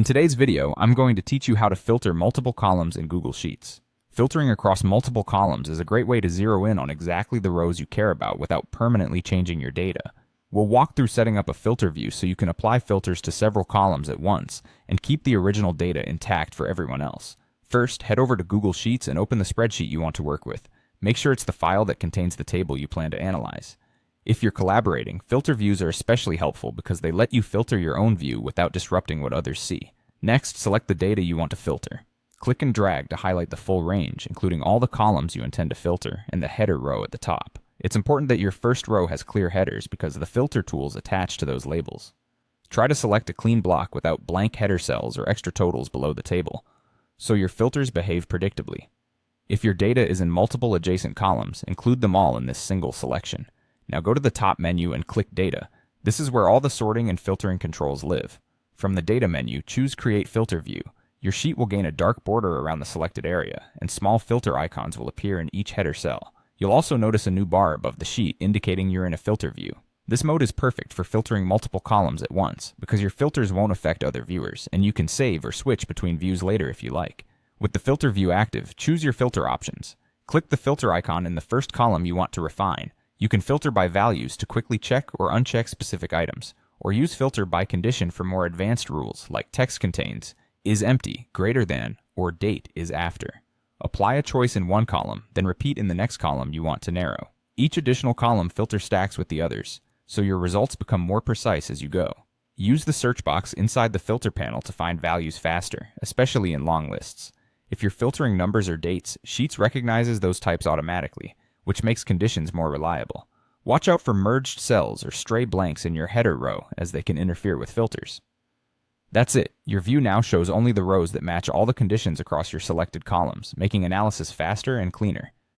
In today's video, I'm going to teach you how to filter multiple columns in Google Sheets. Filtering across multiple columns is a great way to zero in on exactly the rows you care about without permanently changing your data. We'll walk through setting up a filter view so you can apply filters to several columns at once and keep the original data intact for everyone else. First, head over to Google Sheets and open the spreadsheet you want to work with. Make sure it's the file that contains the table you plan to analyze. If you're collaborating, filter views are especially helpful because they let you filter your own view without disrupting what others see. Next, select the data you want to filter. Click and drag to highlight the full range, including all the columns you intend to filter and the header row at the top. It's important that your first row has clear headers because the filter tools attach to those labels. Try to select a clean block without blank header cells or extra totals below the table, so your filters behave predictably. If your data is in multiple adjacent columns, include them all in this single selection. Now go to the top menu and click Data. This is where all the sorting and filtering controls live. From the Data menu, choose Create Filter View. Your sheet will gain a dark border around the selected area, and small filter icons will appear in each header cell. You'll also notice a new bar above the sheet indicating you're in a filter view. This mode is perfect for filtering multiple columns at once, because your filters won't affect other viewers, and you can save or switch between views later if you like. With the filter view active, choose your filter options. Click the filter icon in the first column you want to refine. You can filter by values to quickly check or uncheck specific items, or use filter by condition for more advanced rules like text contains, is empty, greater than, or date is after. Apply a choice in one column, then repeat in the next column you want to narrow. Each additional column filter stacks with the others, so your results become more precise as you go. Use the search box inside the filter panel to find values faster, especially in long lists. If you're filtering numbers or dates, Sheets recognizes those types automatically, which makes conditions more reliable. Watch out for merged cells or stray blanks in your header row as they can interfere with filters. That's it. Your view now shows only the rows that match all the conditions across your selected columns, making analysis faster and cleaner.